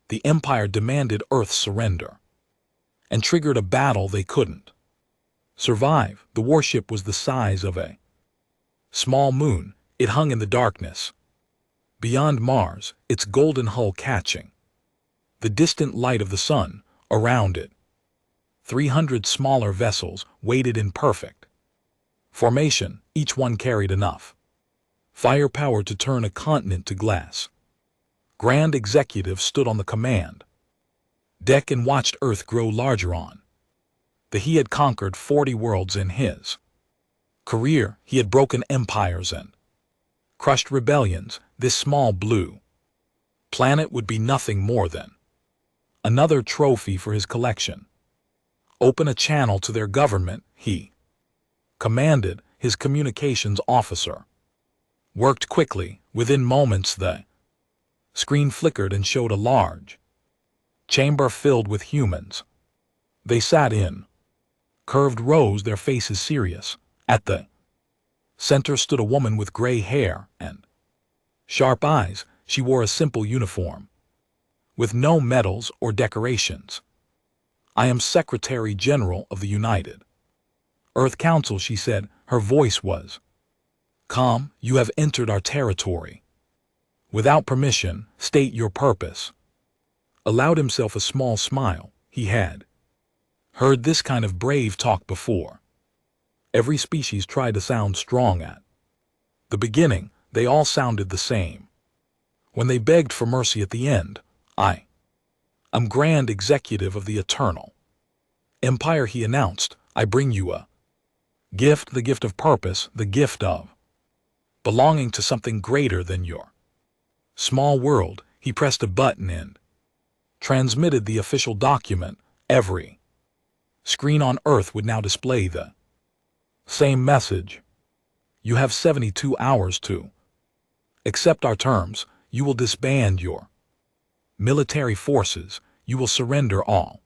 The Empire demanded Earth's surrender and triggered a battle they couldn't survive. The warship was the size of a small moon. It hung in the darkness beyond Mars, its golden hull catching the distant light of the sun around it. 300 smaller vessels waited in perfect formation. Each one carried enough firepower to turn a continent to glass. Grand Executive stood on the command deck and watched Earth grow larger on. He had conquered 40 worlds in his career. He had broken empires and crushed rebellions. This small blue planet would be nothing more than another trophy for his collection. Open a channel to their government, he commanded. His communications officer worked quickly. Within moments the screen flickered and showed a large chamber filled with humans. They sat in curved rows, their faces serious. At the center stood a woman with gray hair and sharp eyes. She wore a simple uniform with no medals or decorations. "I am Secretary General of the United Earth Council," she said. Her voice was calm. "You have entered our territory without permission. State your purpose." Allowed himself a small smile. He had heard this kind of brave talk before. Every species tried to sound strong at the beginning. They all sounded the same when they begged for mercy at the end. "I am Grand Executive of the Eternal Empire," he announced. "I bring you a gift, the gift of purpose, the gift of belonging to something greater than your small world." He pressed a button and transmitted the official document. Every screen on Earth would now display the same message. "You have 72 hours to accept our terms. You will disband your military forces. You will surrender all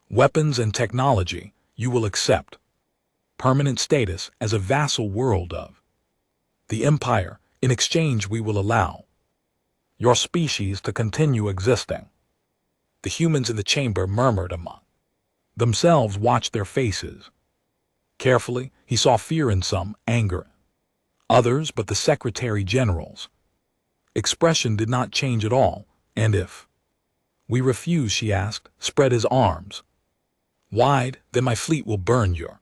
weapons and technology. You will accept permanent status as a vassal world of the Empire. In exchange, we will allow your species to continue existing." The humans in the chamber murmured among themselves, watched their faces carefully. He saw fear in some, anger others, but the Secretary General's expression did not change at all. "And if we refuse," she asked, spread his arms wide, "then my fleet will burn your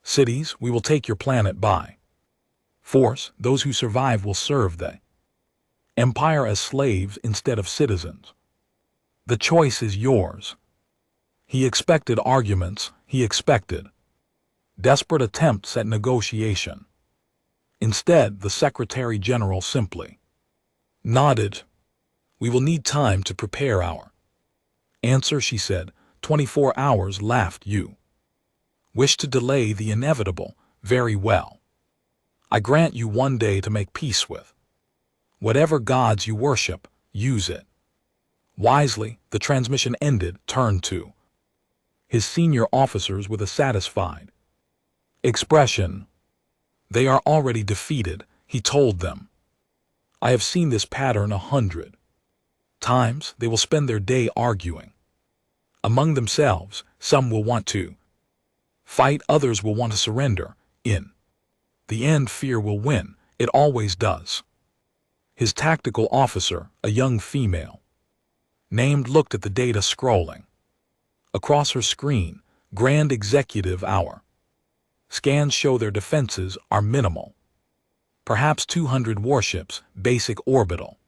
cities. We will take your planet by force. Those who survive will serve the Empire as slaves instead of citizens. The choice is yours." He expected arguments. He expected desperate attempts at negotiation. Instead, the Secretary General simply nodded. "We will need time to prepare our answer," she said. 24 hours. Laughed. "You wish to delay the inevitable? Very well. I grant you 1 day to make peace with whatever gods you worship. Use it wisely." The transmission ended. Turned to his senior officers with a satisfied expression. "They are already defeated," he told them. "I have seen this pattern 100 times. They will spend their day arguing among themselves. Some will want to fight, others will want to surrender. In the end, fear will win. It always does." His tactical officer, a young female named, looked at the data scrolling across her screen. "Grand Executive, our scans show their defenses are minimal. Perhaps 200 warships, basic orbital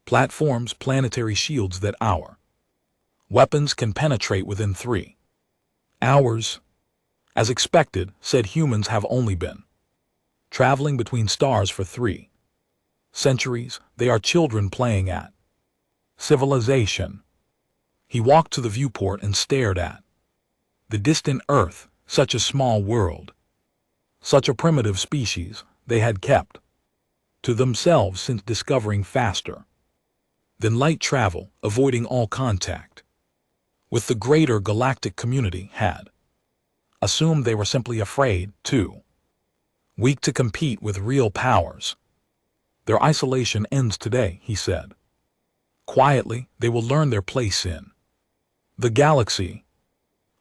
platforms, planetary shields that our weapons can penetrate within 3 hours. As expected," said, "humans have only been traveling between stars for 3 centuries. They are children playing at civilization." He walked to the viewport and stared at the distant Earth. Such a small world, such a primitive species. They had kept to themselves since discovering faster than light travel, avoiding all contact with the greater galactic community, had assumed they were simply afraid, too weak to compete with real powers. "Their isolation ends today," he said Quietly, they will learn their place in the galaxy.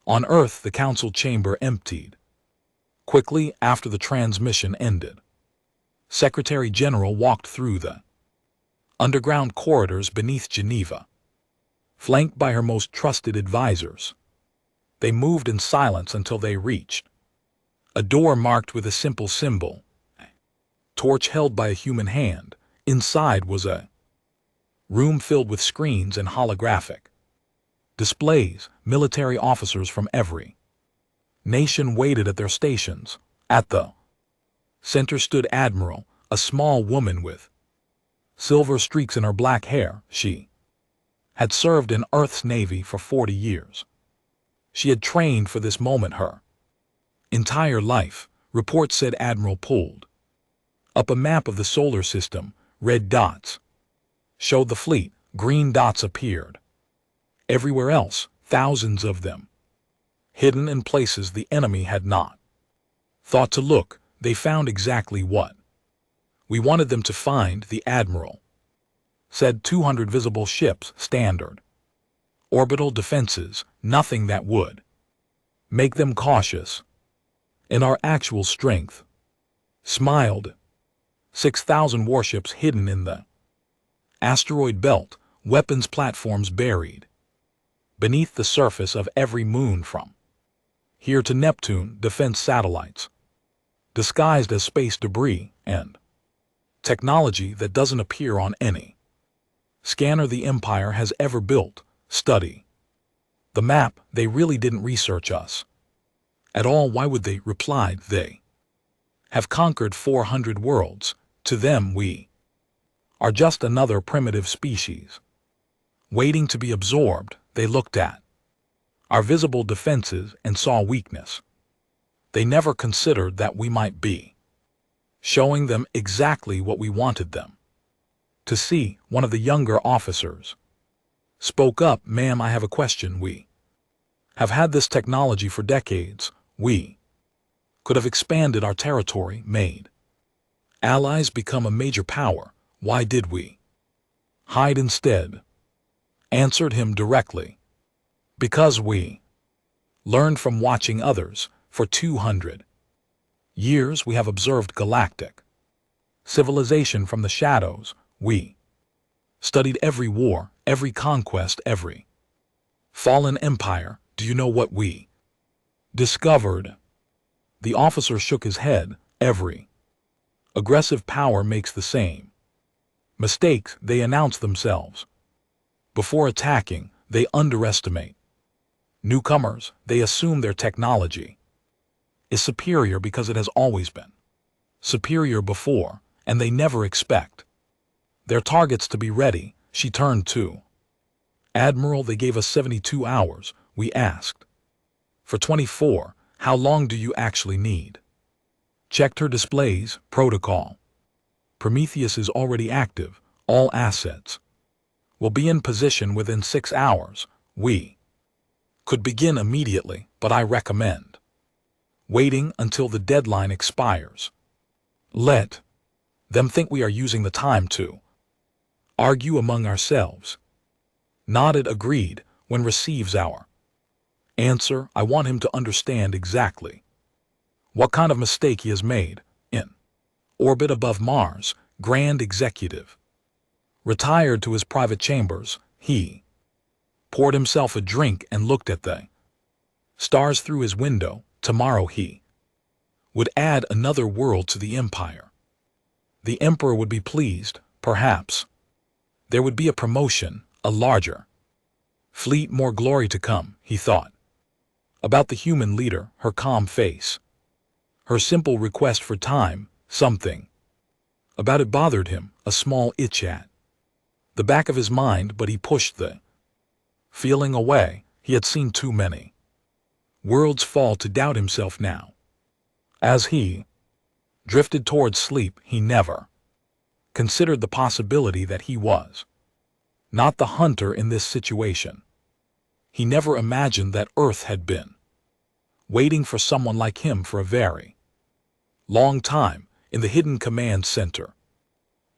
On Earth, the council chamber emptied. Quickly after the transmission ended, Secretary General walked through the underground corridors beneath Geneva, flanked by her most trusted advisors. They moved in silence until they reached a door marked with a simple symbol, a torch held by a human hand. Inside was a room filled with screens and holographic displays. Military officers from every nation waited at their stations. At the center stood Admiral, a small woman with silver streaks in her black hair. She had served in Earth's Navy for 40 years. She had trained for this moment her entire life. Reports said. Admiral pulled up a map of the solar system. Red dots showed the fleet. Green dots appeared everywhere else, thousands of them, hidden in places the enemy had not thought to look. They found exactly what we wanted them to find, the Admiral said. 200 visible ships, standard orbital defenses, nothing that would make them cautious. And our actual strength, smiled. 6,000 warships hidden in the asteroid belt, weapons platforms buried beneath the surface of every moon from here to Neptune, defense satellites disguised as space debris, and technology that doesn't appear on any scanner the Empire has ever built. Study the map. They really didn't research us at all. Why would they? Replied. They have conquered 400 worlds. To them we are just another primitive species, waiting to be absorbed. They looked at our visible defenses and saw weakness. They never considered that we might be showing them exactly what we wanted them to see. One of the younger officers spoke up. Ma'am, I have a question. We have had this technology for decades. We could have expanded our territory, made allies, become a major power. Why did we hide instead? Answered him directly. Because we learned from watching others. For 200 years we have observed galactic civilization from the shadows. We studied every war, every conquest, every fallen empire. Do you know what we discovered? The officer shook his head. Every aggressive power makes the same mistakes. They announce themselves. Before attacking, they underestimate newcomers. They assume their technology is superior because it has always been superior before, and they never expect their targets to be ready. She turned to Admiral. They gave us 72 hours. We asked for 24. How long do you actually need? Checked her displays. Protocol Prometheus is already active. All assets will be in position within 6 hours. We could begin immediately, but I recommend waiting until the deadline expires. Let them think we are using the time to argue among ourselves. Nodded. Agreed. When receives our answer, I want him to understand exactly what kind of mistake he has made. In orbit above Mars, Grand Executive retired to his private chambers. He poured himself a drink and looked at the stars through his window. Tomorrow he would add another world to the empire. The emperor would be pleased. Perhaps there would be a promotion, a larger fleet, more glory to come. He thought about the human leader, her calm face, her simple request for time. Something about it bothered him, a small itch at the back of his mind, but he pushed the feeling away. He had seen too many worlds fall to doubt himself now. As he drifted towards sleep, he never considered the possibility that he was not the hunter in this situation. He never imagined that Earth had been waiting for someone like him for a very long time. In the hidden command center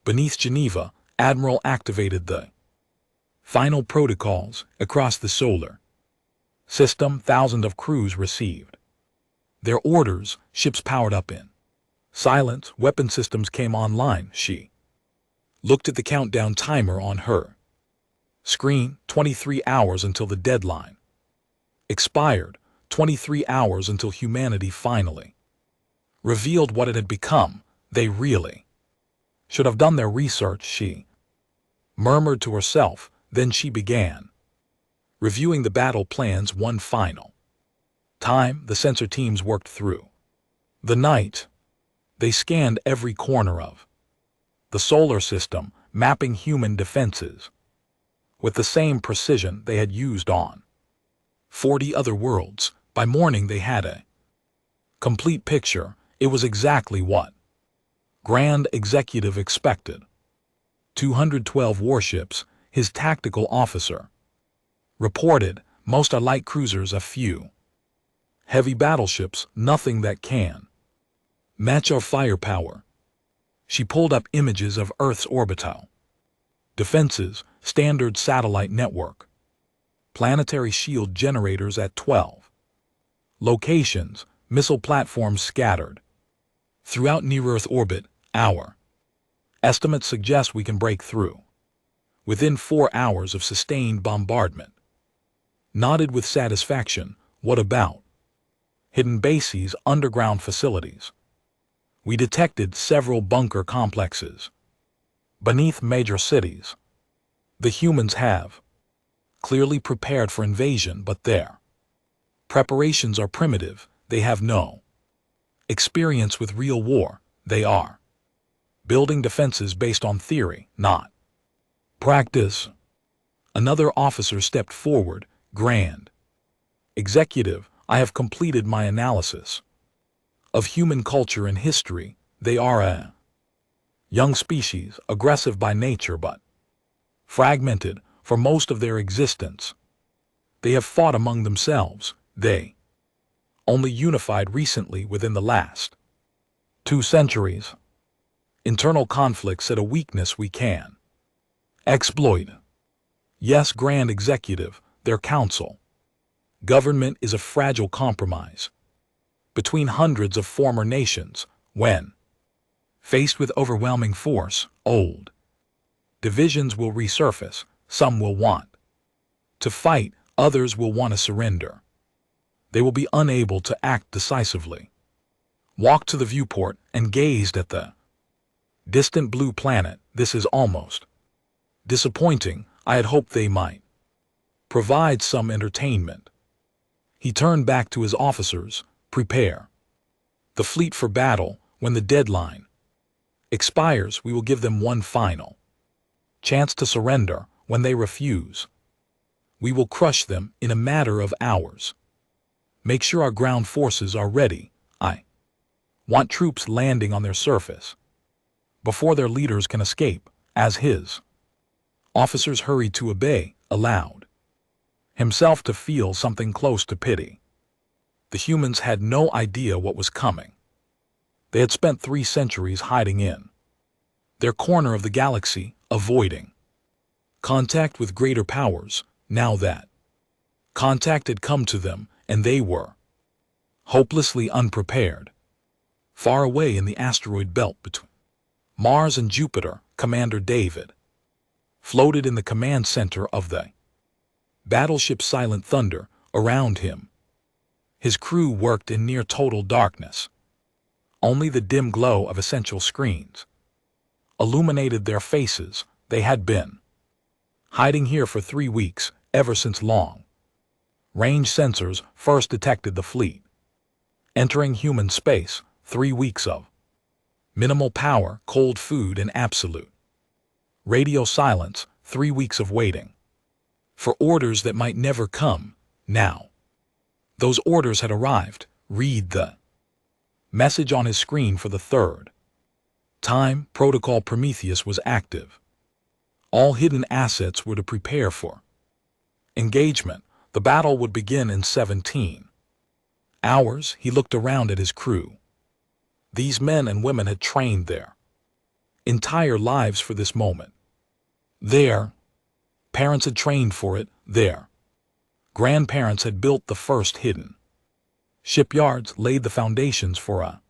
beneath Geneva, Admiral activated the Final protocols across the solar system. Thousands of crews received their orders. Ships powered up in silence. Weapon systems came online. She looked at the countdown timer on her screen. 23 hours until the deadline expired. 23 hours until humanity finally revealed what it had become. They really should have done their research, she murmured to herself. Then she began reviewing the battle plans one final time. The sensor teams worked through the night. They scanned every corner of the solar system, mapping human defenses with the same precision they had used on 40 other worlds. By morning they had a complete picture. It was exactly what Grand Executive expected. 212 warships, his tactical officer reported. Most are light cruisers, a few heavy battleships, nothing that can match our firepower. She pulled up images of Earth's orbital defenses, standard satellite network, planetary shield generators at 12 locations, missile platforms scattered throughout near-Earth orbit. Our estimates suggest we can break through within 4 hours of sustained bombardment. Nodded with satisfaction. What about hidden bases, underground facilities? We detected several bunker complexes beneath major cities. The humans have clearly prepared for invasion, but their preparations are primitive. They have no experience with real war. They are building defenses based on theory, not practice. Another officer stepped forward. Grand Executive, I have completed my analysis of human culture and history. They are a young species, aggressive by nature but fragmented for most of their existence. They have fought among themselves. They only unified recently within the last 2 centuries. Internal conflicts at a weakness we can exploit. Yes, Grand Executive, their council government is a fragile compromise between hundreds of former nations. When faced with overwhelming force, old divisions will resurface. Some will want to fight, others will want to surrender. They will be unable to act decisively. Walked to the viewport and gazed at the distant blue planet. This is almost disappointing. I had hoped they might provide some entertainment. He turned back to his officers. Prepare the fleet for battle. When the deadline expires, we will give them one final chance to surrender. When they refuse, we will crush them in a matter of hours. Make sure our ground forces are ready. I want troops landing on their surface before their leaders can escape. As his officers hurried to obey, allowed himself to feel something close to pity. The humans had no idea what was coming. They had spent 3 centuries hiding in their corner of the galaxy, avoiding contact with greater powers. Now that contact had come to them, and they were hopelessly unprepared. Far away in the asteroid belt between Mars and Jupiter, Commander David floated in the command center of the battleship Silent Thunder. Around him, his crew worked in near total darkness. Only the dim glow of essential screens illuminated their faces. They had been hiding here for 3 weeks, ever since long-range sensors first detected the fleet entering human space. 3 weeks of minimal power, cold food, and absolute radio silence. 3 weeks of waiting for orders that might never come. Now those orders had arrived. Read the message on his screen for the 3rd time. Protocol Prometheus was active. All hidden assets were to prepare for engagement. The battle would begin in 17 hours. He looked around at his crew. These men and women had trained their entire lives for this moment. Their Parents had trained for it there. Grandparents had built the first hidden. Shipyards laid the foundations for a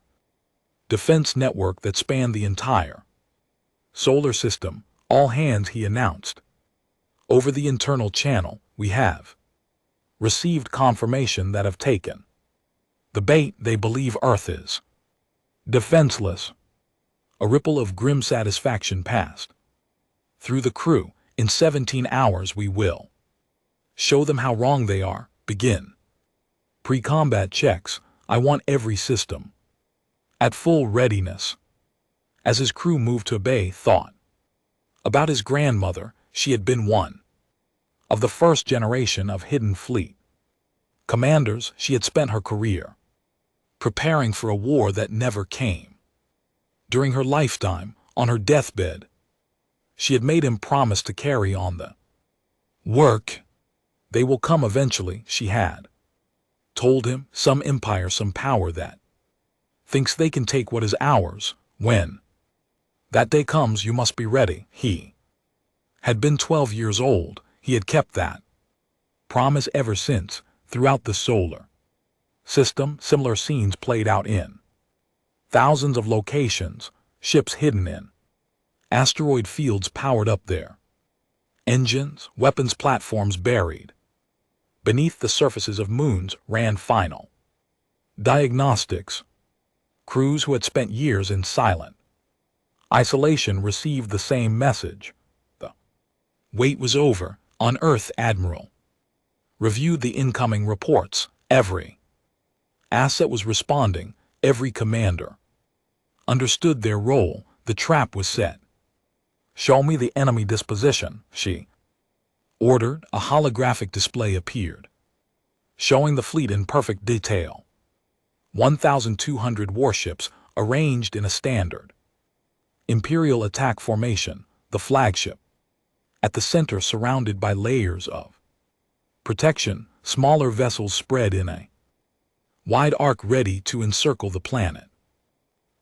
defense network that spanned the entire solar system. All hands, he announced. Over the internal channel, we have received confirmation that have taken the bait. They believe Earth is defenseless. A ripple of grim satisfaction passed through the crew. In 17 hours we will show them how wrong they are. Begin pre-combat checks. I want every system at full readiness. As his crew moved to obey, thought about his grandmother. She had been one of the first generation of hidden fleet commanders. She had spent her career preparing for a war that never came. During her lifetime, on her deathbed, she had made him promise to carry on the work. They will come eventually, she had told him. Some empire, some power that thinks they can take what is ours. When that day comes, you must be ready. He had been 12 years old. He had kept that promise ever since. Throughout the solar system, similar scenes played out in thousands of locations. Ships hidden in asteroid fields powered up there. Engines, weapons platforms buried beneath the surfaces of moons ran final diagnostics. Crews who had spent years in silent isolation received the same message. The wait was over. On Earth, Admiral reviewed the incoming reports. Every asset was responding. Every commander understood their role. The trap was set. Show me the enemy disposition, she ordered. A holographic display appeared, showing the fleet in perfect detail. 1,200 warships arranged in a standard Imperial attack formation. The flagship at the center, surrounded by layers of protection. Smaller vessels spread in a wide arc, ready to encircle the planet.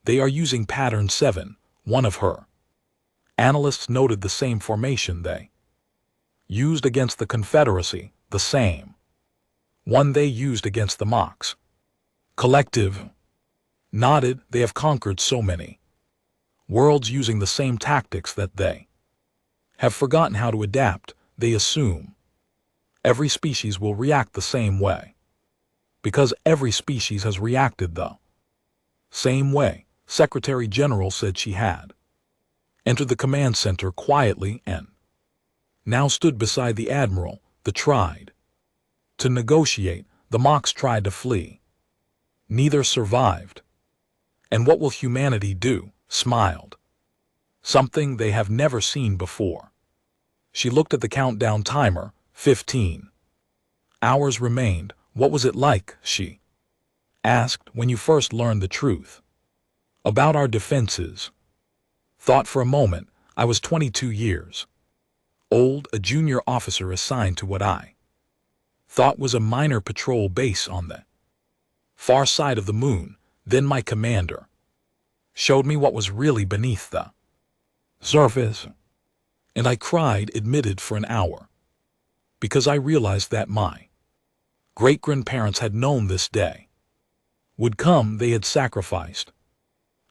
They are using Pattern 7, one of her analysts noted. The same formation they used against the Confederacy, the same one they used against the Mox. Collective nodded. They have conquered so many worlds using the same tactics that they have forgotten how to adapt. They assume every species will react the same way, because every species has reacted the same way. Secretary General said she had entered the command center quietly and now stood beside the Admiral. The tried to negotiate. The Mox tried to flee. Neither survived. And what will humanity do? Smiled. Something they have never seen before. She looked at the countdown timer. 15 hours remained. What was it like, she asked, when you first learned the truth about our defenses? Thought for a moment. I was 22 years old, a junior officer assigned to what I thought was a minor patrol base on the far side of the moon. Then my commander showed me what was really beneath the surface, and I cried, admitted, for an hour, because I realized that my great-grandparents had known this day would come. They had sacrificed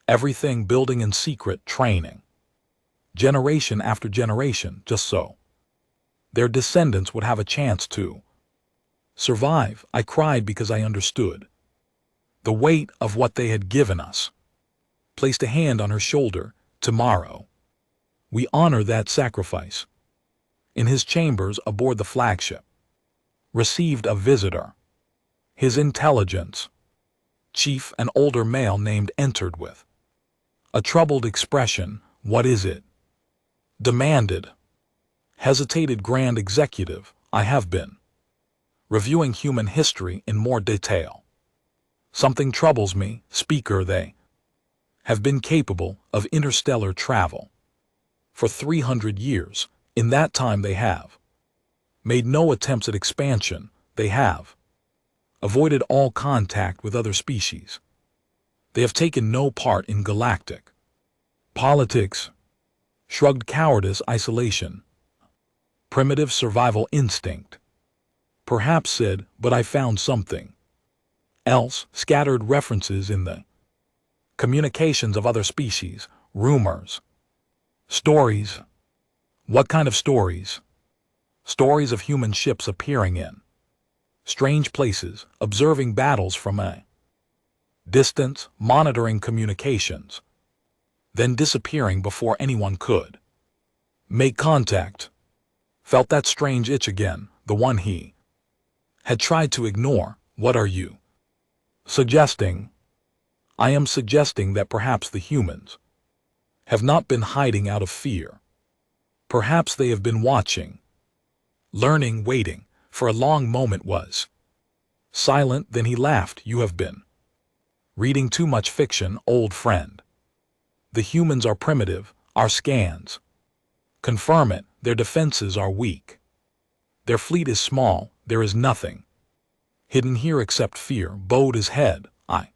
everything, building in secret, training generation after generation, just so their descendants would have a chance to survive. I cried because I understood the weight of what they had given us. Placed a hand on her shoulder. Tomorrow, we honor that sacrifice. In his chambers aboard the flagship, received a visitor. His intelligence chief, an older male named, entered with a troubled expression. What is it? Demanded. Hesitated. Grand Executive, I have been reviewing human history in more detail. Something troubles me, Speaker. They have been capable of interstellar travel for 300 years. In that time they have made no attempts at expansion. They have avoided all contact with other species. They have taken no part in galactic politics. Shrugged. Cowardice, isolation. Primitive survival instinct. Perhaps said, but I found something else, scattered references in the communications of other species, rumors, stories. What kind of stories? Stories of human ships appearing in strange places, observing battles from a distance, monitoring communications, then disappearing before anyone could make contact. Felt that strange itch again, the one he had tried to ignore. What are you suggesting? I am suggesting that perhaps the humans have not been hiding out of fear. Perhaps they have been watching, learning, waiting. For a long moment was silent, then he laughed. You have been reading too much fiction, old friend. The humans are primitive, our scans confirm it, their defenses are weak. Their fleet is small, there is nothing hidden here except fear. Bowed his head. I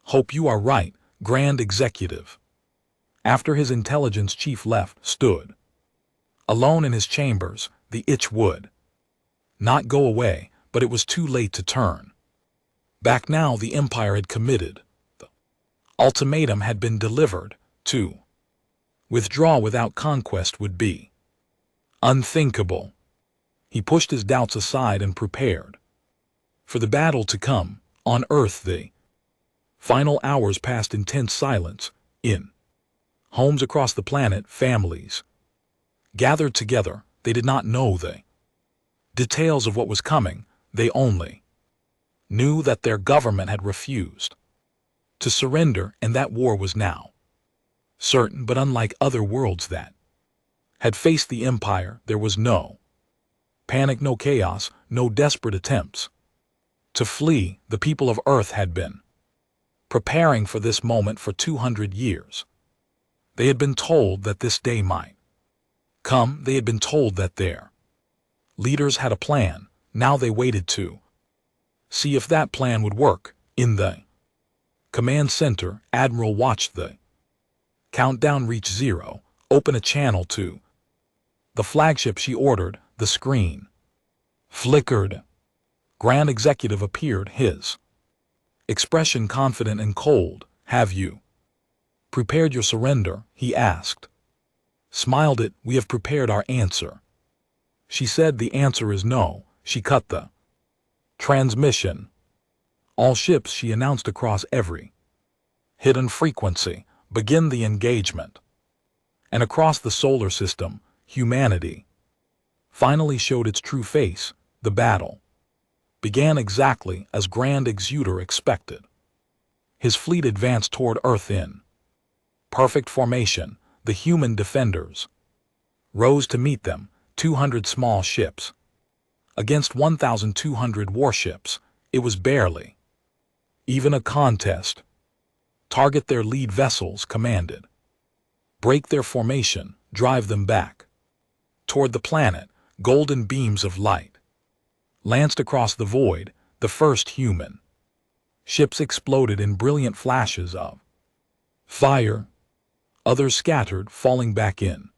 hope you are right, Grand Executive. After his intelligence chief left, stood alone in his chambers, the itch would not go away, but it was too late to turn back now. The Empire had committed. The ultimatum had been delivered. To withdraw without conquest would be unthinkable. He pushed his doubts aside and prepared for the battle to come. On Earth, the final hours passed in tense silence. In homes across the planet, families gathered together. They did not know the details of what was coming. They only knew that their government had refused to surrender, and that war was now certain. But unlike other worlds that had faced the Empire, there was no panic, no chaos, no desperate attempts to flee. The people of Earth had been preparing for this moment for 200 years. They had been told that this day might come. They had been told that their leaders had a plan. Now they waited to see if that plan would work. In the command center, Admiral watched the countdown reach 0. Open a channel to the flagship, she ordered. The screen flickered. Grand Executive appeared, his expression confident and cold. Have you prepared your surrender? He asked. Smiled it. We have prepared our answer. She said the answer is no. She cut the transmission. All ships, she announced across every hidden frequency, begin the engagement. And across the solar system, humanity finally showed its true face. The battle began exactly as Grand Executor expected. His fleet advanced toward Earth in perfect formation. The human defenders rose to meet them, 200 small ships against 1,200 warships. It was barely even a contest. Target their lead vessels, commanded. Break their formation, drive them back toward the planet. Golden beams of light lanced across the void. The first human ships exploded in brilliant flashes of fire. Others scattered, falling back in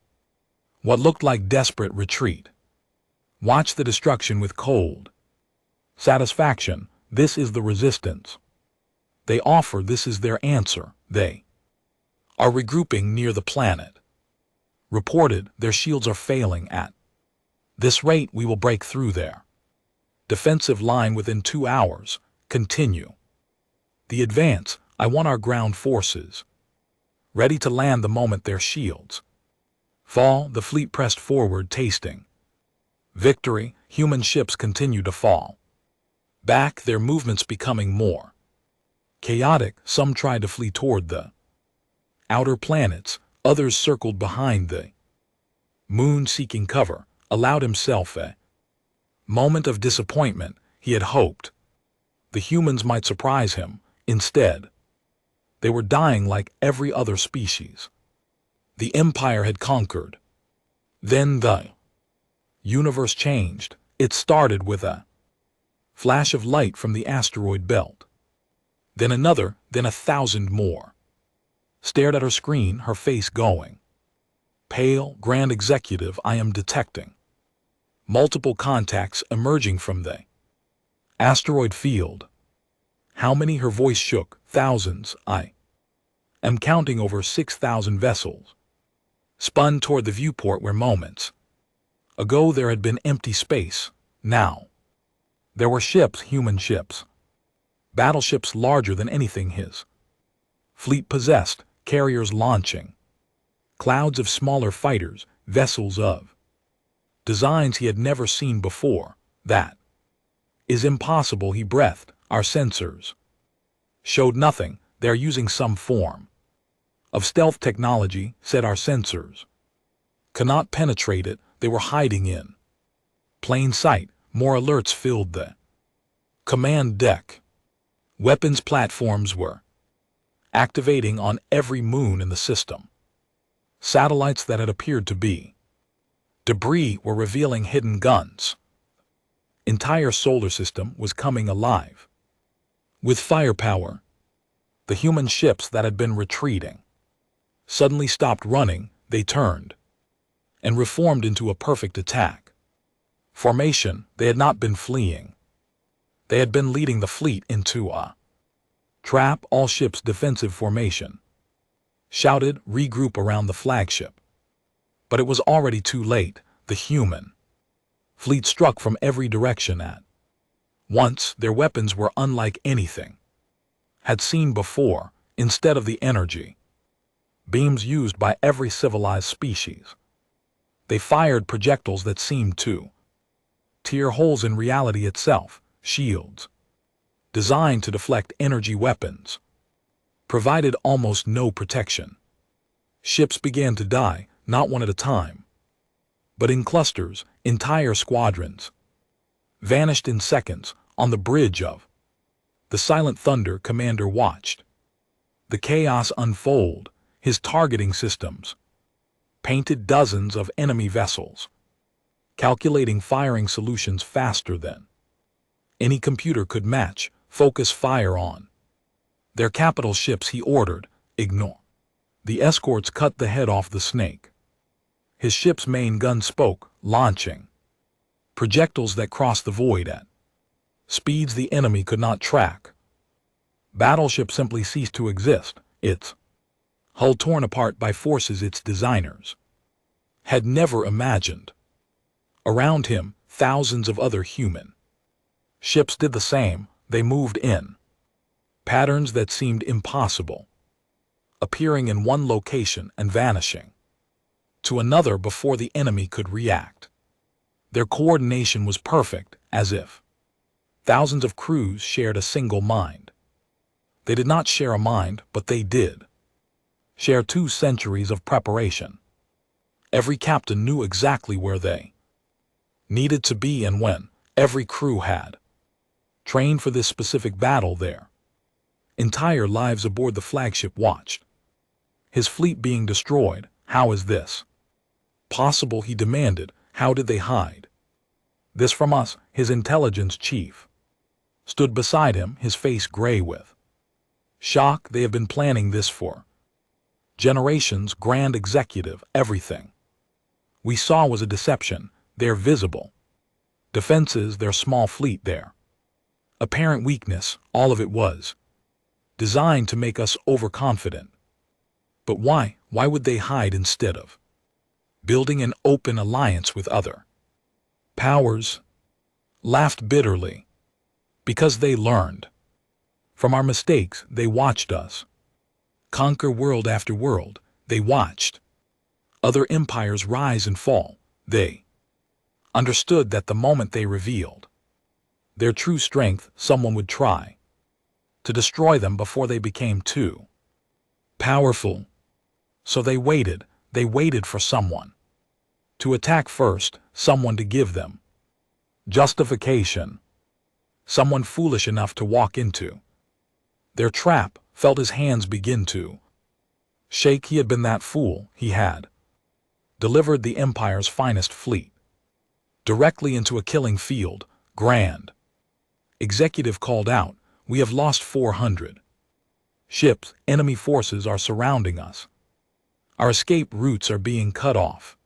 what looked like desperate retreat. Watch the destruction with cold satisfaction. This is the resistance they offer. This is their answer. They are regrouping near the planet. Reported, their shields are failing. At this rate, we will break through their defensive line within 2 hours. Continue the advance. I want our ground forces ready to land the moment their shields fall. The fleet pressed forward, tasting victory. Human ships continue to fall back, their movements becoming more chaotic. Some tried to flee toward the outer planets. Others circled behind the moon, seeking cover. Allowed himself a moment of disappointment. He had hoped the humans might surprise him. Instead, they were dying like every other species. The Empire had conquered. Then the universe changed. It started with a flash of light from the asteroid belt. Then another, then 1,000 more stared at her screen, her face going pale. Grand Executive, I am detecting Multiple contacts emerging from the asteroid field. How many? Her voice shook. Thousands. I am counting over 6,000 vessels. Spun toward the viewport where moments ago there had been empty space. Now there were ships, human ships. Battleships larger than anything his fleet possessed, carriers launching. Clouds of smaller fighters, vessels of designs he had never seen before. That is impossible, he breathed. Our sensors showed nothing. They're using some form of stealth technology, said our sensors. Cannot penetrate it. They were hiding in plain sight. More alerts filled the command deck. Weapons platforms were activating on every moon in the system. Satellites that had appeared to be debris were revealing hidden guns. Entire solar system was coming alive with firepower. The human ships that had been retreating suddenly stopped running. They turned and reformed into a perfect attack formation. They had not been fleeing. They had been leading the fleet into a trap. All ships defensive formation. Shouted, regroup around the flagship. But it was already too late. The human fleet struck from every direction at once. Their weapons were unlike anything had seen before. Instead of the energy beams used by every civilized species, they fired projectiles that seemed to tear holes in reality itself. Shields designed to deflect energy weapons provided almost no protection. Ships began to die, not one at a time, but in clusters. Entire squadrons vanished in seconds. On the bridge of the silent thunder, commander watched the chaos unfold. His targeting systems painted dozens of enemy vessels, calculating firing solutions faster than any computer could match. Focus fire on their capital ships, he ordered. Ignore the escorts. Cut the head off the snake. His ship's main gun spoke, launching projectiles that crossed the void at speeds the enemy could not track. Battleship simply ceased to exist, its hull torn apart by forces its designers had never imagined. Around him, thousands of other human ships did the same. They moved in patterns that seemed impossible, appearing in one location and vanishing to another before the enemy could react. Their coordination was perfect, as if thousands of crews shared a single mind. They did not share a mind, but they did share 2 centuries of preparation. Every captain knew exactly where they needed to be and when. Every crew had trained for this specific battle there. Entire lives aboard the flagship watched his fleet being destroyed. How is this possible? He demanded. How did they hide this from us? His intelligence chief stood beside him, his face gray with shock. They have been planning this for generations. Grand executive, everything we saw was a deception. Their visible defenses, their small fleet, their apparent weakness, all of it was designed to make us overconfident. But why? Why would they hide instead of building an open alliance with other powers? Laughed bitterly. Because they learned from our mistakes. They watched us conquer world after world. They watched other empires rise and fall. They understood that the moment they revealed their true strength, someone would try to destroy them before they became too powerful. So they waited for someone to attack first, someone to give them justification, someone foolish enough to walk into their trap. Felt his hands begin to shake. He had been that fool. He had delivered the Empire's finest fleet directly into a killing field. Grand executive called out, we have lost 400 ships. Enemy forces are surrounding us. Our escape routes are being cut off.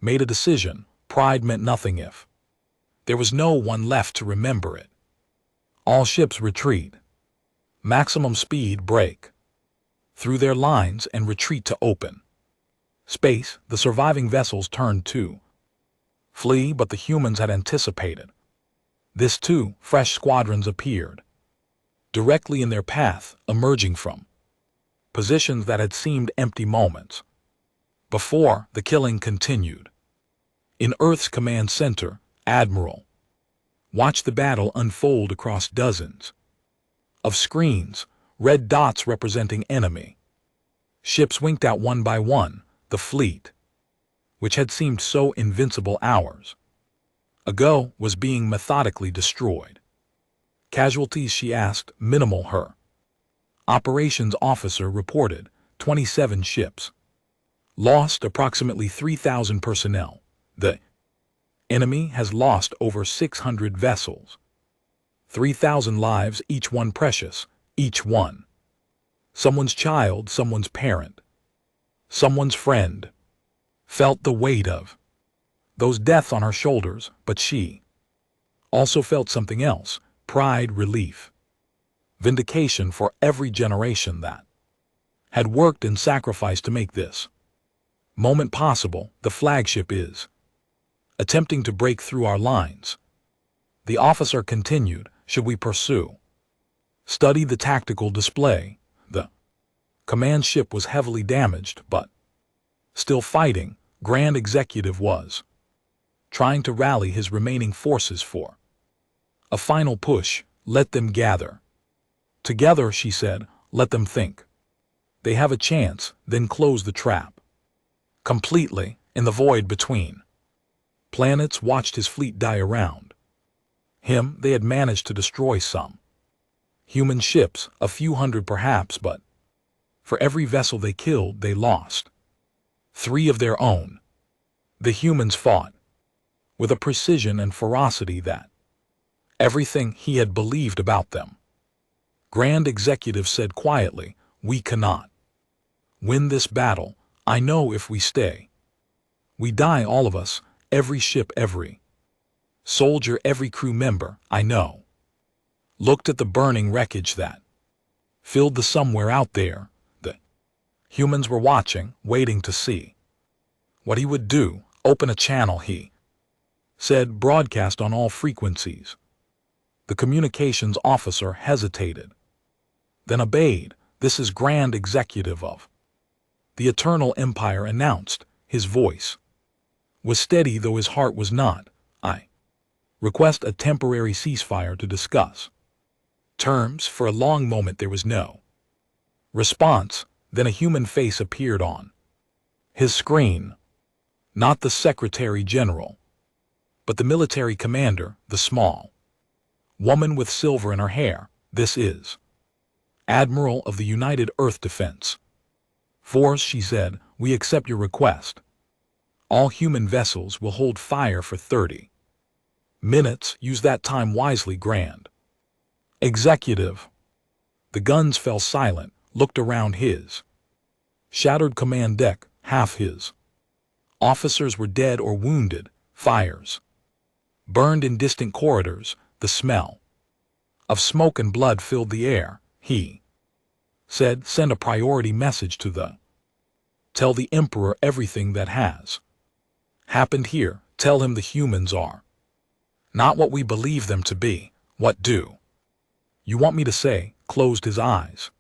Made a decision. Pride meant nothing if there was no one left to remember it. All ships retreat. Maximum speed break. Through their lines and retreat to open space. The surviving vessels turned to flee, but the humans had anticipated this too. Fresh squadrons appeared directly in their path, emerging from positions that had seemed empty moments before. The killing continued. In Earth's command center, Admiral watched the battle unfold across dozens of screens, red dots representing enemy ships winked out one by one. The fleet, which had seemed so invincible hours ago, was being methodically destroyed. Casualties, she asked. Minimal, her operations officer reported. 27 ships lost, approximately 3,000 personnel. The enemy has lost over 600 vessels. 3,000 lives, each one precious, each one someone's child, someone's parent, someone's friend. Felt the weight of those deaths on her shoulders, but she also felt something else: pride, relief, vindication for every generation that had worked and sacrificed to make this moment possible. The flagship is attempting to break through our lines. The officer continued. Should we pursue? Study the tactical display. The command ship was heavily damaged, but still fighting. Grand Executive was trying to rally his remaining forces for a final push. Let them gather together, she said. Let them think they have a chance, then close the trap completely. In the void between planets watched his fleet die around him. They had managed to destroy some human ships, a few hundred perhaps, but for every vessel they killed, they lost 3 of their own. The humans fought with a precision and ferocity that everything he had believed about them. Grand Executive said quietly, we cannot win this battle. I know if we stay, we die, all of us, every ship, every soldier, every crew member. I know. Looked at the burning wreckage that filled the somewhere out there. The humans were watching, waiting to see what he would do. Open a channel, he said. Broadcast on all frequencies. The communications officer hesitated, then obeyed. This is Grand Executive of the Eternal Empire announced. His voice was steady, though his heart was not. I request a temporary ceasefire to discuss terms. For a long moment there was no response. Then a human face appeared on his screen. Not the Secretary General, but the military commander, the small woman with silver in her hair. This is Admiral of the United Earth Defense Force, she said. We accept your request. All human vessels will hold fire for 30 minutes. Use that time wisely, Grand Executive. The guns fell silent, looked around his shattered command deck. Half his officers were dead or wounded. Fires burned in distant corridors. The smell of smoke and blood filled the air. He said, send a priority message to the tell the Emperor everything that has happened here. Tell him the humans are not what we believe them to be. What do you want me to say? Closed his eyes.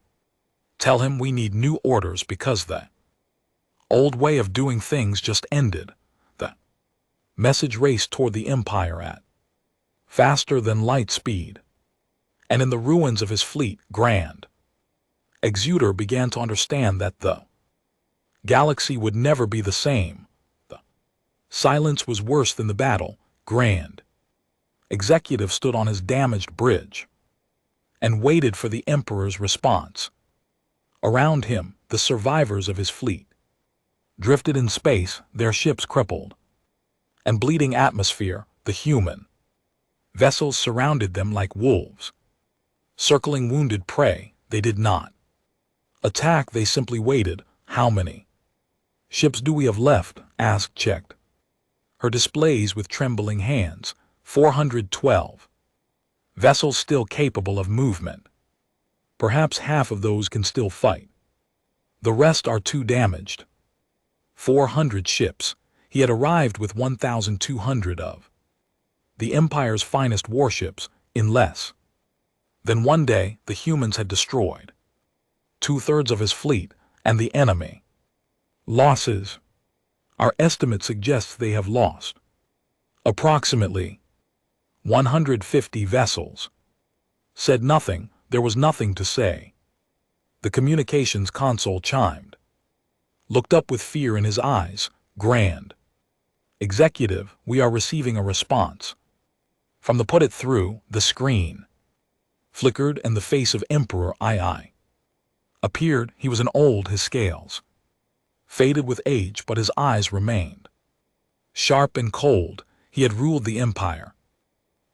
Tell him we need new orders because the old way of doing things just ended. The message raced toward the Empire at faster than light speed. And in the ruins of his fleet, Grand Executor began to understand that the galaxy would never be the same. The silence was worse than the battle. Grand Executive stood on his damaged bridge and waited for the Emperor's response. Around him, the survivors of his fleet drifted in space, their ships crippled and bleeding atmosphere. The human vessels surrounded them like wolves, circling wounded prey. They did not attack, they simply waited. How many ships do we have left? Asked. Checked Her displays with trembling hands, 412. Vessels still capable of movement. Perhaps half of those can still fight. The rest are too damaged. 400 ships. He had arrived with 1,200 of the Empire's finest warships in less than one day. The humans had destroyed 2/3 of his fleet, and the enemy losses. Our estimate suggests they have lost approximately 150 vessels. Said nothing. There was nothing to say. The communications console chimed. Looked up with fear in his eyes. Grand Executive, we are receiving a response. From the put it through, the screen flickered and the face of Emperor II appeared. He was his scales faded with age, but his eyes remained sharp and cold. He had ruled the Empire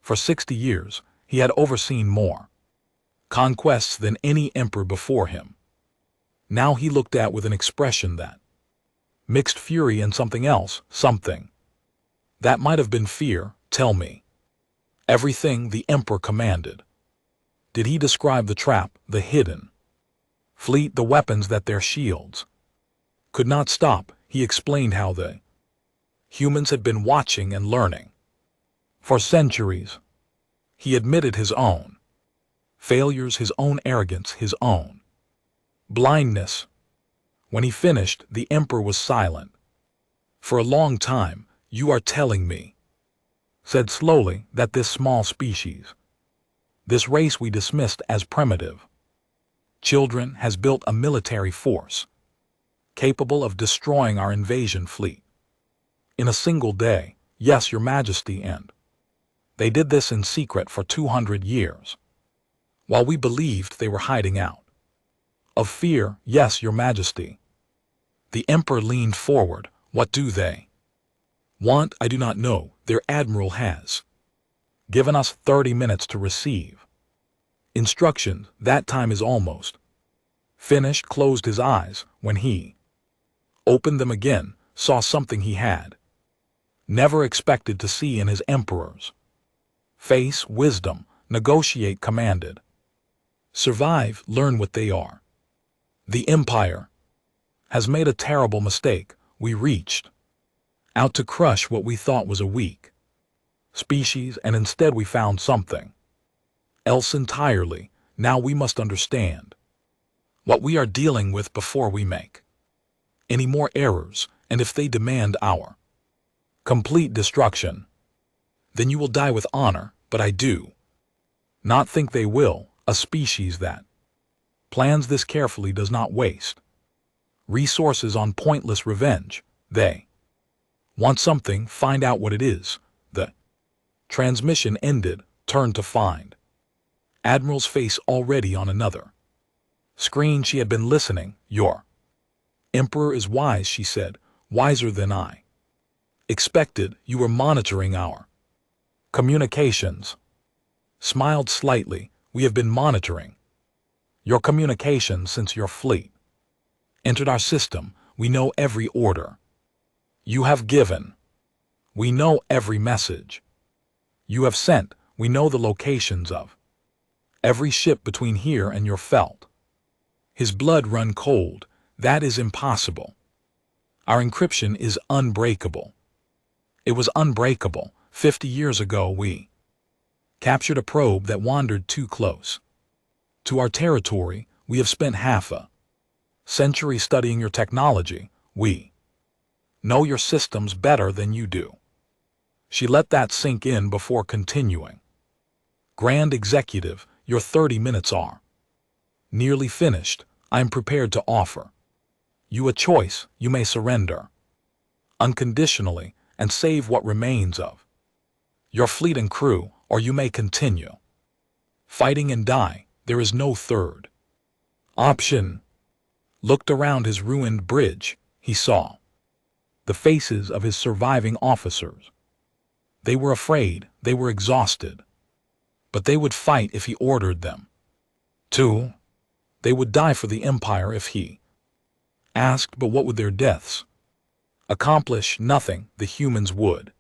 for 60 years. He had overseen more conquests than any emperor before him. Now he looked at with an expression that mixed fury and something else, something that might have been fear. Tell me everything, the emperor commanded. Did he describe the trap, the hidden fleet, the weapons that their shields could not stop? He explained how the humans had been watching and learning for centuries. He admitted his own failures, his own arrogance, his own blindness. When he finished, the emperor was silent. For a long time. You are telling me, said slowly, that this small species, this race we dismissed as primitive children, has built a military force capable of destroying our invasion fleet in a single day? Yes, Your Majesty, and they did this in secret for 200 years, while we believed they were hiding out of fear. Yes, Your Majesty. The emperor leaned forward. What do they want? I do not know. Their admiral has given us 30 minutes to receive instructions. That time is almost finished. Closed his eyes. When he opened them again, saw something he had never expected to see in his emperor's face. Wisdom. Negotiate, commanded. Survive, learn what they are. The Empire has made a terrible mistake. We reached out to crush what we thought was a weak species, and instead we found something else entirely. Now we must understand what we are dealing with before we make any more errors, and if they demand our complete destruction, then you will die with honor. But I do not think they will. A species that plans this carefully does not waste resources on pointless revenge. They want something, find out what it is. The transmission ended, turned to find Admiral's face already on another screen. She had been listening. Your emperor is wise, she said, wiser than I expected. You were monitoring our communications. Smiled slightly. We have been monitoring your communications since your fleet entered our system. We know every order you have given. We know every message you have sent. We know the locations of every ship between here and your felt. His blood run cold. That is impossible. Our encryption is unbreakable. It was unbreakable. 50 years ago we captured a probe that wandered too close to our territory. We have spent half a century studying your technology. We know your systems better than you do. She let that sink in before continuing. Grand Executive, your 30 minutes are nearly finished. I am prepared to offer you a choice. You may surrender unconditionally and save what remains of your fleet and crew, or you may continue fighting and die. There is no third option. Looked around his ruined bridge. He saw the faces of his surviving officers. They were afraid, they were exhausted. But they would fight if he ordered them to. They would die for the Empire if he asked. But what would their deaths Accomplish nothing, the humans would.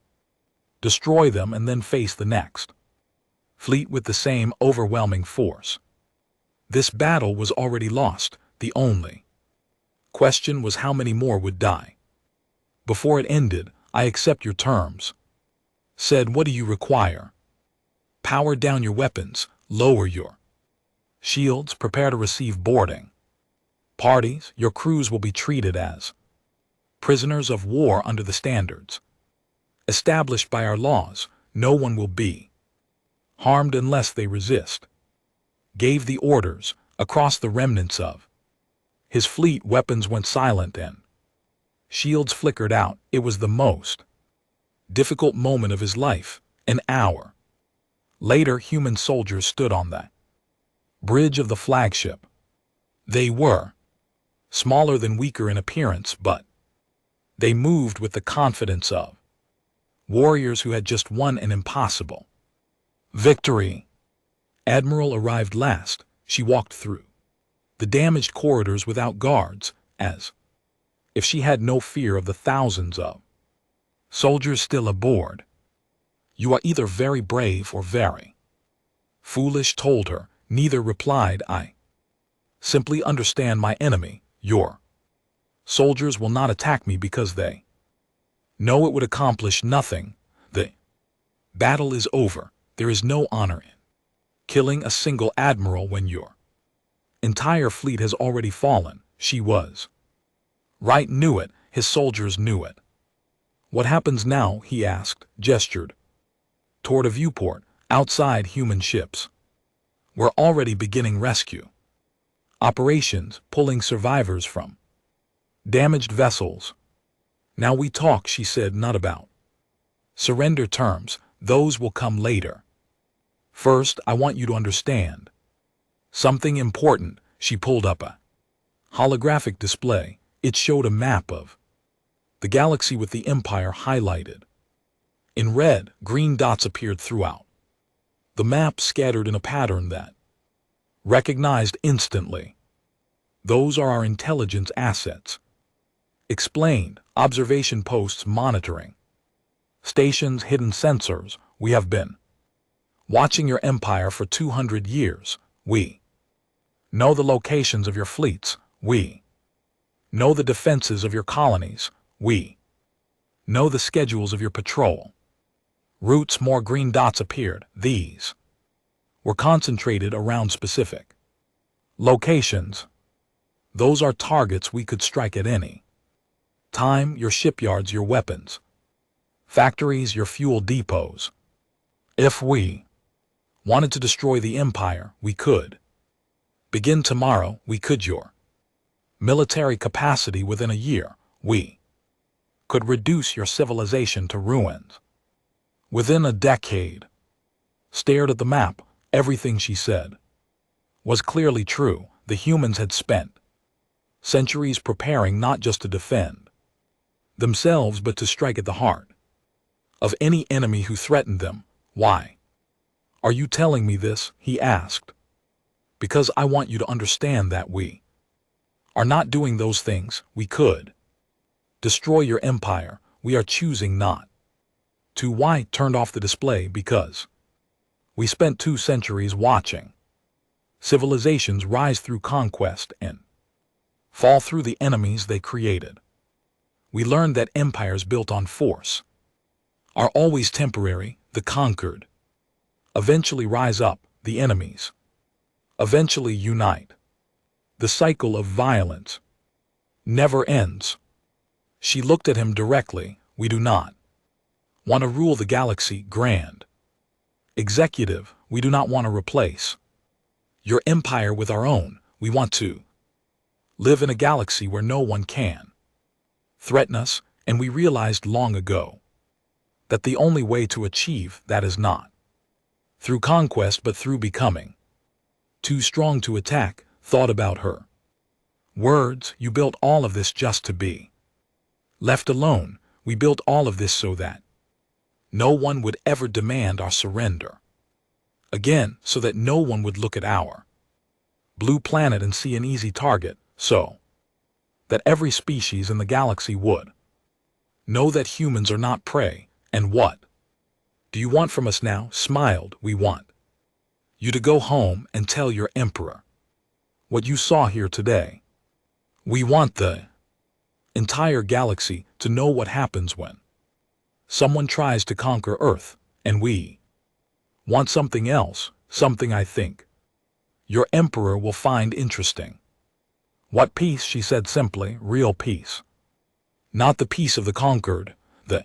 Destroy them and then face the next fleet with the same overwhelming force. This battle was already lost. The only question was how many more would die. Before it ended, I accept your terms. Said, what do you require? Power down your weapons, lower your shields, prepare to receive boarding parties. Your crews will be treated as prisoners of war under the standards established by our laws. No one will be harmed unless they resist. Gave the orders. Across the remnants of his fleet, weapons went silent and shields flickered out. It was the most difficult moment of his life. An hour later, human soldiers stood on the bridge of the flagship. They were smaller than weaker in appearance, but they moved with the confidence of warriors who had just won an impossible victory. Admiral arrived last. She walked through the damaged corridors without guards, as if she had no fear of the thousands of soldiers still aboard. You are either very brave or very foolish, told her. Neither replied. I simply understand my enemy. Your soldiers will not attack me because they know it would accomplish nothing. The battle is over. There is no honor in killing a single admiral when your entire fleet has already fallen. She was right, knew it. His soldiers knew it. What happens now? He asked, gestured toward a viewport. Outside, human ships were already beginning rescue operations, pulling survivors from damaged vessels. Now we talk, she said, not about surrender terms. Those will come later. First, I want you to understand something important. She pulled up a holographic display. It showed a map of the galaxy with the Empire highlighted in red. Green dots appeared throughout the map, scattered in a pattern that recognized instantly. Those are our intelligence assets. Explained. Observation posts, monitoring stations, hidden sensors. We have been watching your empire for 200 years. We know the locations of your fleets. We know the defenses of your colonies. We know the schedules of your patrol routes. More green dots appeared. These were concentrated around specific locations. Those are targets we could strike at any time. Your shipyards, your weapons factories, your fuel depots. If we wanted to destroy the Empire, we could. Begin tomorrow. We could. Your military capacity within a year. We could reduce your civilization to ruins within a decade. Stared at the map. Everything she said was clearly true. The humans had spent centuries preparing not just to defend themselves but to strike at the heart of any enemy who threatened them. Why are you telling me this? He asked. Because I want you to understand that we are not doing those things. We could destroy your empire. We are choosing not to. Why? Turned off the display. Because we spent 2 centuries watching civilizations rise through conquest and fall through the enemies they created. We learned that empires built on force are always temporary. The conquered eventually rise up. The enemies eventually unite. The cycle of violence never ends. She looked at him directly. We do not want to rule the galaxy, Grand Executive. We do not want to replace your empire with our own. We want to live in a galaxy where no one can threaten us, and we realized long ago that the only way to achieve that is not through conquest but through becoming too strong to attack. Thought about her words. You built all of this just to be left alone. We built all of this so that no one would ever demand our surrender again, so that no one would look at our blue planet and see an easy target, so that every species in the galaxy would Know that humans are not prey. And what do you want from us now? Smiled, we want you to go home and tell your emperor what you saw here today. We want the entire galaxy to know what happens when someone tries to conquer Earth, and we want something else, something I think your emperor will find interesting. What peace? She said simply, real peace. Not the peace of the conquered, the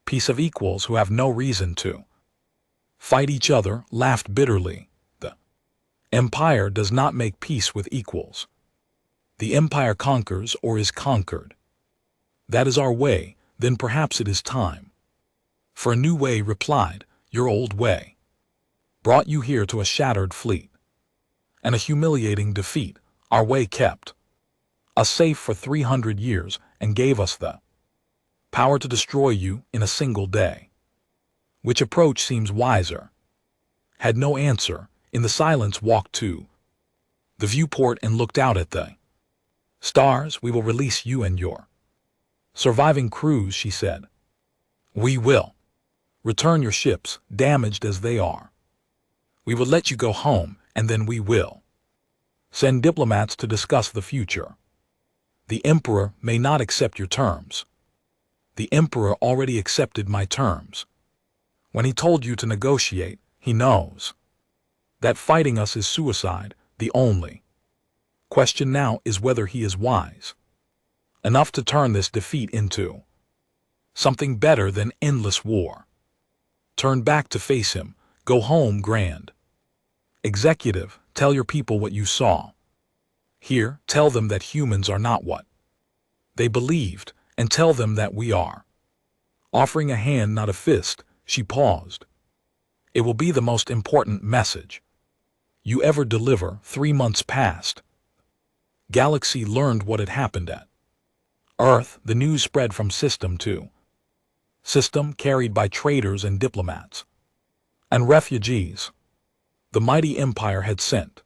peace of equals who have no reason to fight each other, laughed bitterly. The empire does not make peace with equals. The empire conquers or is conquered. That is our way, then perhaps it is time for a new way, replied. Your old way brought you here to a shattered fleet and a humiliating defeat. Our way kept us safe for 300 years and gave us the power to destroy you in a single day. Which approach seems wiser? Had no answer. In the silence walked to the viewport and looked out at the stars. We will release you and your surviving crews, she said. We will return your ships, damaged as they are. We will let you go home, and then we will send diplomats to discuss the future. The emperor may not accept your terms. The emperor already accepted my terms. When he told you to negotiate, he knows that fighting us is suicide. The only question now is whether he is wise enough to turn this defeat into something better than endless war. Turn back to face him. Go home, Grand Executive. Tell your people what you saw. Here, tell them that humans are not what they believed, and tell them that we are offering a hand, not a fist. She paused. It will be the most important message you ever deliver. 3 months passed. Galaxy learned what had happened at Earth. The news spread from system to system, carried by traders and diplomats and refugees. The mighty empire had sent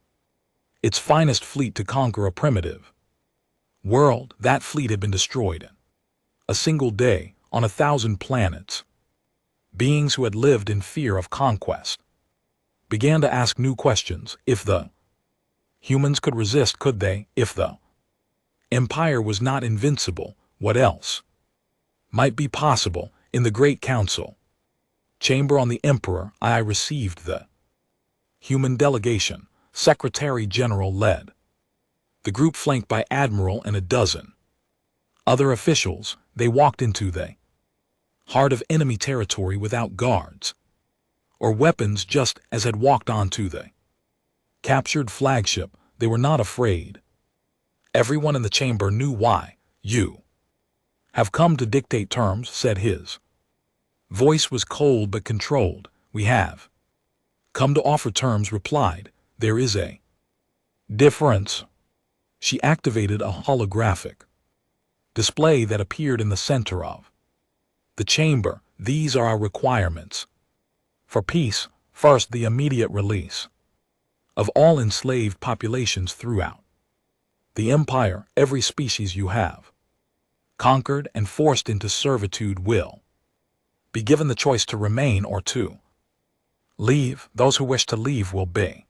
its finest fleet to conquer a primitive world. That fleet had been destroyed in a single day on 1,000 planets. Beings who had lived in fear of conquest began to ask new questions. If the humans could resist, could they? If the empire was not invincible, what else might be possible? In the Great Council chamber on the Emperor, I received the human delegation. Secretary General led the group, flanked by Admiral and a dozen other officials. They walked into the heart of enemy territory without guards or weapons, just as had walked onto the captured flagship. They were not afraid. Everyone in the chamber knew why. You have come to dictate terms, said his voice was cold but controlled. We have come to offer terms, replied. There is a difference. She activated a holographic display that appeared in the center of the chamber. These are our requirements for peace. First, the immediate release of all enslaved populations throughout the empire. Every species you have conquered and forced into servitude will be given the choice to remain or to leave. Those who wish to leave will be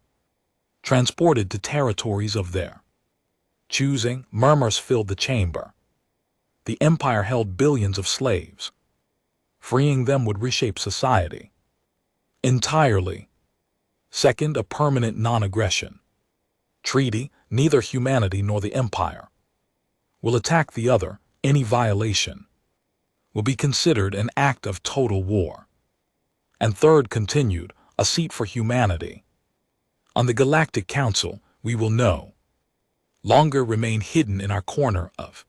transported to territories of their choosing. Murmurs filled the chamber. The empire held billions of slaves. Freeing them would reshape society entirely. Second, a permanent non-aggression treaty. Neither humanity nor the empire will attack the other. Any violation will be considered an act of total war. And third, continued, a seat for humanity on the Galactic Council. We will no longer remain hidden in our corner of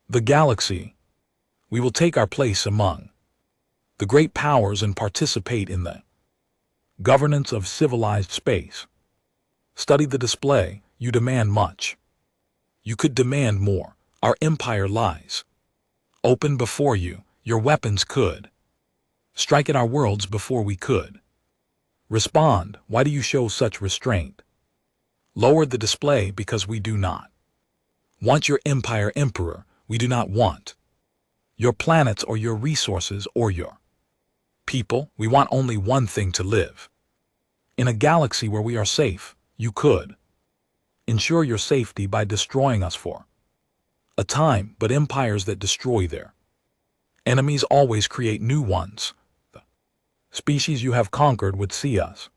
the galaxy. We will take our place among the great powers and participate in the governance of civilized space. Study the display. You demand much. You could demand more. Our empire lies open before you. Your weapons could strike at our worlds before we could respond. Why do you show such restraint? Lowered the display. Because we do not want your empire, Emperor. We do not want Your planets or your resources or your people, we want only one thing to live. In a galaxy where we are safe, you could ensure your safety by destroying us for a time, but empires that destroy their enemies always create new ones. The species you have conquered would see us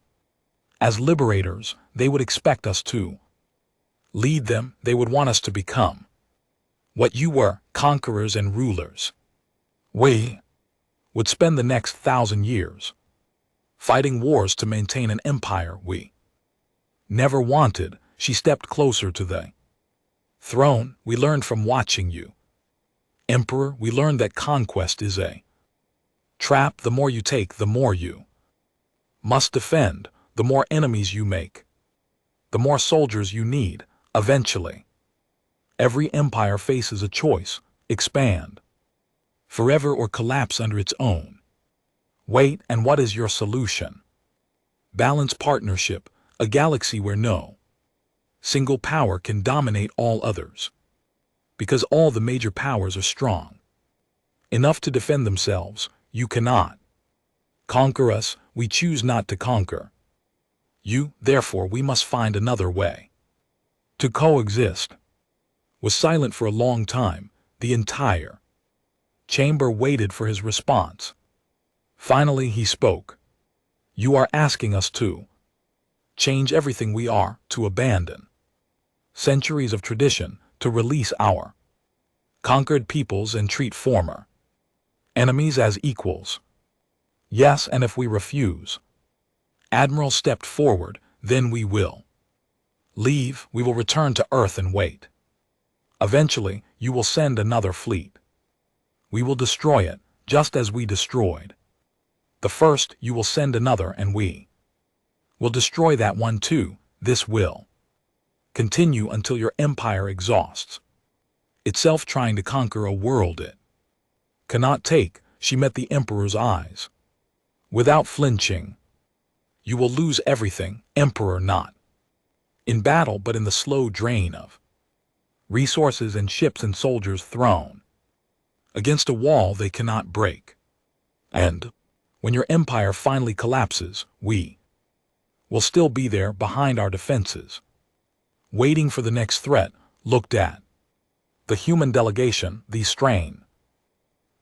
as liberators. They would expect us to lead them. They would want us to become what you were, conquerors and rulers. We would spend the next 1,000 years fighting wars to maintain an empire we never wanted. She stepped closer to the throne. We learned from watching you, Emperor. We learned that conquest is a trap. The more you take, the more you must defend. The more enemies you make, the more soldiers you need. Eventually, every empire faces a choice: expand forever or collapse under its own weight. And what is your solution? Balanced partnership, a galaxy where no single power can dominate all others, because all the major powers are strong enough to defend themselves. You cannot conquer us. We choose not to conquer you, therefore we must find another way to coexist. Was silent for a long time. The entire chamber waited for his response. Finally he spoke. You are asking us to change everything we are, to abandon centuries of tradition, to release our conquered peoples and treat former enemies as equals. Yes, and if we refuse, Admiral stepped forward, then we will leave. We will return to Earth and wait. Eventually, you will send another fleet. We will destroy it, just as we destroyed the first. You will send another and we will destroy that one too. This will continue until your empire exhausts itself trying to conquer a world it cannot take. She met the Emperor's eyes without flinching. You will lose everything, Emperor, not in battle but in the slow drain of resources and ships and soldiers thrown against a wall they cannot break. And when your empire finally collapses, we will still be there behind our defenses, waiting for the next threat. Looked at the human delegation, these strange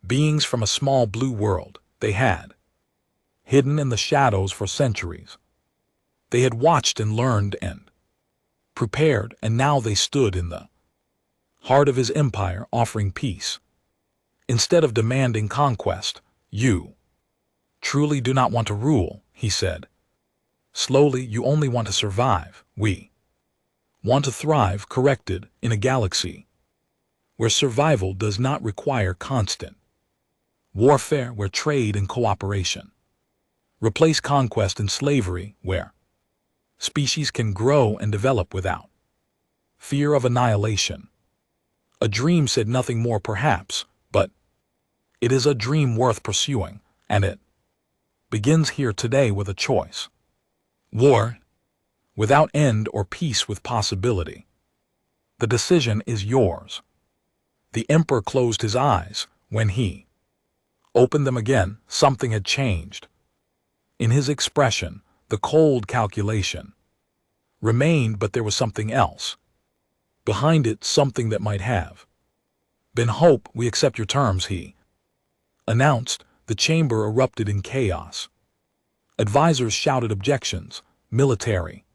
beings from a small blue world. They had hidden in the shadows for centuries. They had watched and learned and prepared, and now they stood in the heart of his empire offering peace instead of demanding conquest. You truly do not want to rule, he said slowly. You only want to survive. We want to thrive, corrected, in a galaxy where survival does not require constant warfare, where trade and cooperation replace conquest and slavery, where species can grow and develop without fear of annihilation. A dream, said nothing more perhaps, but it is a dream worth pursuing, and it begins here today with a choice. War without end or peace with possibility. The decision is yours. The Emperor closed his eyes. When he opened them again, something had changed. In his expression, the cold calculation remained, but there was something else behind it, something that might have been hope. We accept your terms, he announced. The chamber erupted in chaos. Advisors shouted objections. Military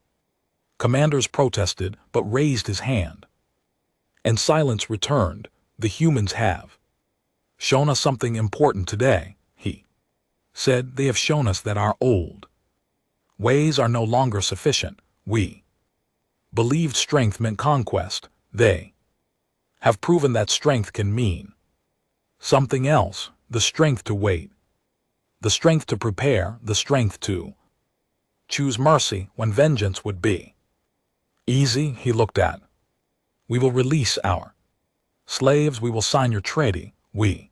commanders protested, but raised his hand. And silence returned. The humans have shown us something important today, he said. They have shown us that our old ways are no longer sufficient. We believed strength meant conquest. They have proven that strength can mean something else. The strength to wait, the strength to prepare, the strength to choose mercy when vengeance would be easy. He looked at. We will release our slaves. We will sign your treaty. We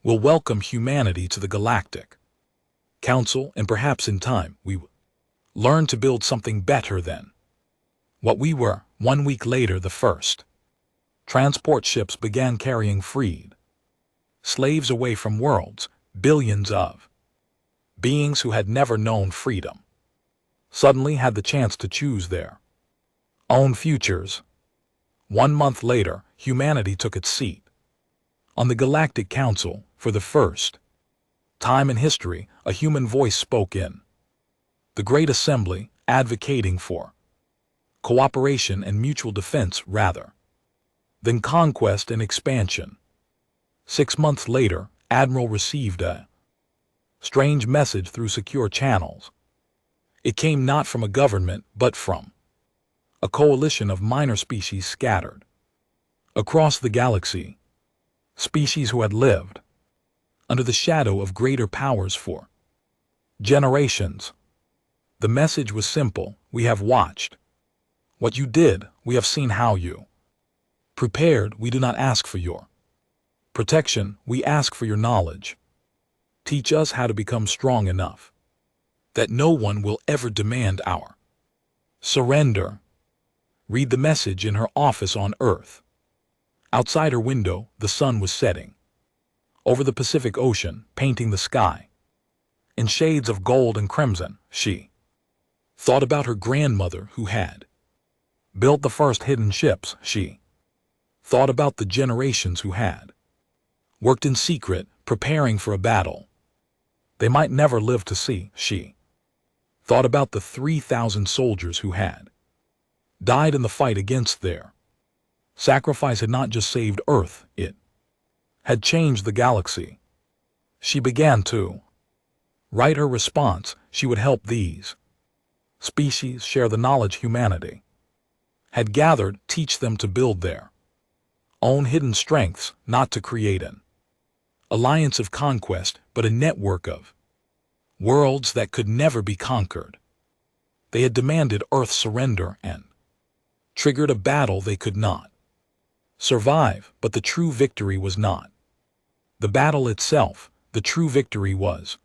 will welcome humanity to the Galactic Council, and perhaps in time we will learn to build something better than what we were. 1 week later, the first transport ships began carrying freed Slaves away from worlds, billions of beings who had never known freedom suddenly had the chance to choose their own futures. 1 month later, humanity took its seat on the Galactic Council. For the first time in history, a human voice spoke in the Great Assembly, advocating for cooperation and mutual defense rather than conquest and expansion. 6 months later, Admiral received a strange message through secure channels. It came not from a government, but from a coalition of minor species scattered across the galaxy, species who had lived under the shadow of greater powers for generations. The message was simple: we have watched what you did, we have seen how you prepared. We do not ask for your protection, we ask for your knowledge. Teach us how to become strong enough that no one will ever demand our surrender. Read the message in her office on Earth. Outside her window, the sun was setting over the Pacific Ocean, painting the sky in shades of gold and crimson. She thought about her grandmother who had built the first hidden ships. She thought about the generations who had worked in secret, preparing for a battle they might never live to see. She thought about the 3,000 soldiers who had died in the fight against their sacrifice had not just saved Earth, it had changed the galaxy. She began to write her response. She would help these species share the knowledge humanity had gathered, teach them to build their own hidden strengths, not to create an alliance of conquest, but a network of worlds that could never be conquered. They had demanded Earth's surrender and triggered a battle they could not survive, but the true victory was not the battle itself. The true victory was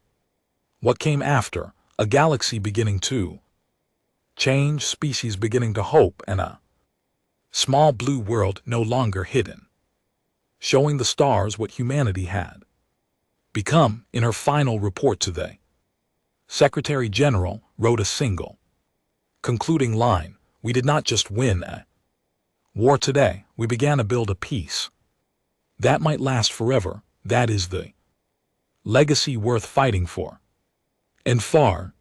what came after: a galaxy beginning to change, species beginning to hope, and a small blue world no longer hidden, showing the stars what humanity had become. In her final report to the Secretary General, wrote a single concluding line: we did not just win a war today, we began to build a peace that might last forever. That is the legacy worth fighting for. And far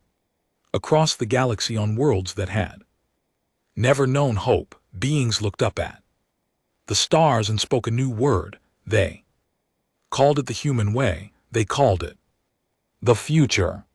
across the galaxy, on worlds that had never known hope, beings looked up at the stars and spoke a new word. They called it the human way. They called it the future.